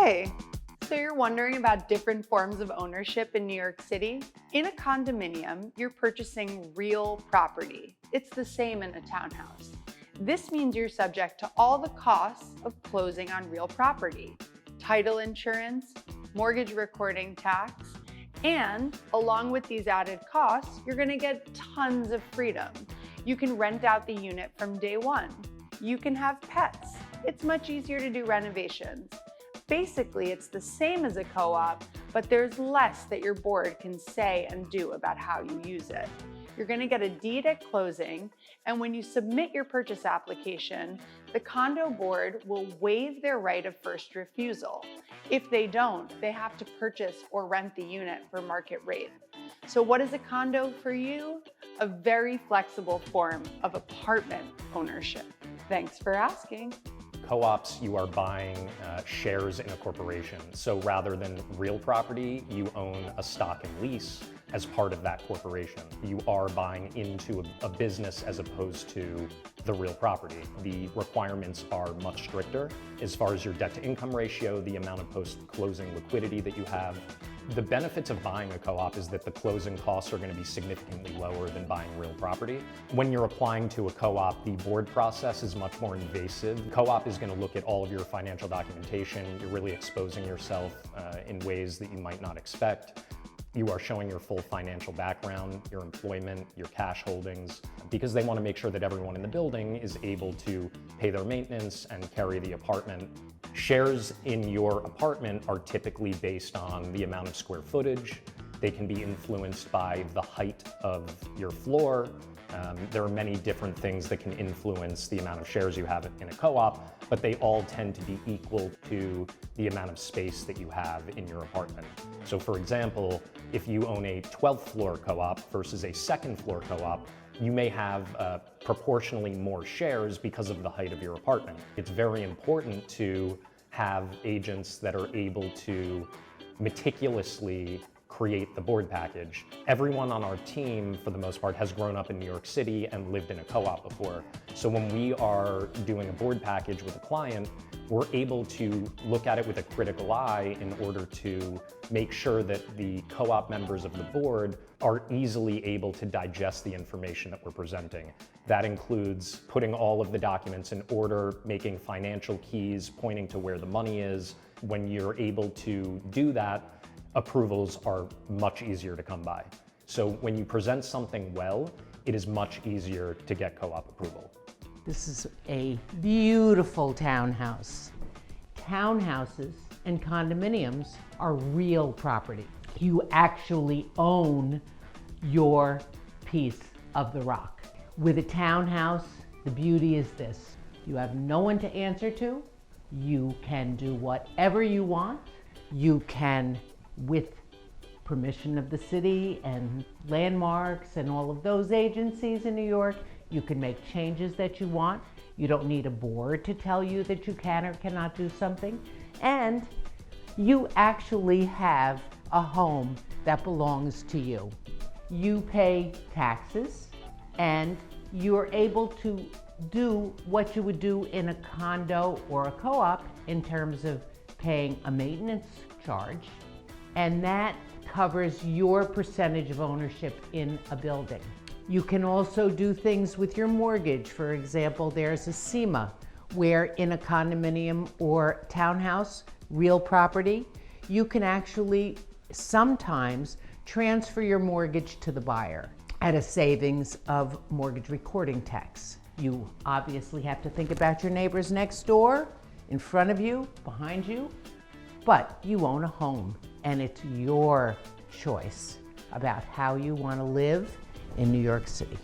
Hey, so you're wondering about different forms of ownership in New York City? In a condominium, you're purchasing real property. It's the same in a townhouse. This means you're subject to all the costs of closing on real property: title insurance, mortgage recording tax, and along with these added costs, you're going to get tons of freedom. You can rent out the unit from day one. You can have pets. It's much easier to do renovations. Basically, it's the same as a co-op, but there's less that your board can say and do about how you use it. You're going to get a deed at closing, and when you submit your purchase application, the condo board will waive their right of first refusal. If they don't, they have to purchase or rent the unit for market rate. So what is a condo for you? A very flexible form of apartment ownership. Thanks for asking. Co-ops, you are buying shares in a corporation. So rather than real property, you own a stock and lease as part of that corporation. You are buying into a business as opposed to the real property. The requirements are much stricter as far as your debt to income ratio, the amount of post-closing liquidity that you have. The benefits of buying a co-op is that the closing costs are going to be significantly lower than buying real property. When you're applying to a co-op, the board process is much more invasive. Co-op is going to look at all of your financial documentation. You're really exposing yourself in ways that you might not expect. You are showing your full financial background, your employment, your cash holdings, because they want to make sure that everyone in the building is able to pay their maintenance and carry the apartment. Shares in your apartment are typically based on the amount of square footage. They can be influenced by the height of your floor. There are many different things that can influence the amount of shares you have in a co-op, but they all tend to be equal to the amount of space that you have in your apartment. So for example, if you own a 12th floor co-op versus a second floor co-op, you may have proportionally more shares because of the height of your apartment. It's very important to have agents that are able to meticulously create the board package. Everyone on our team, for the most part, has grown up in New York City and lived in a co-op before. So when we are doing a board package with a client, we're able to look at it with a critical eye in order to make sure that the co-op members of the board are easily able to digest the information that we're presenting. That includes putting all of the documents in order, making financial keys, pointing to where the money is. When you're able to do that, approvals are much easier to come by. So when you present something well, it is much easier to get co-op approval. This is a beautiful townhouse. Townhouses and condominiums are real property. You actually own your piece of the rock. With a townhouse, the beauty is this: you have no one to answer to. You can do whatever you want. You can, with permission of the city and landmarks and all of those agencies in New York, you can make changes that you want. You don't need a board to tell you that you can or cannot do something. And you actually have a home that belongs to you. You pay taxes and you're able to do what you would do in a condo or a co-op in terms of paying a maintenance charge, and that covers your percentage of ownership in a building. You can also do things with your mortgage. For example, there's a SEMA, where in a condominium or townhouse, real property, you can actually sometimes transfer your mortgage to the buyer at a savings of mortgage recording tax. You obviously have to think about your neighbors next door, in front of you, behind you, but you own a home and it's your choice about how you want to live in New York City.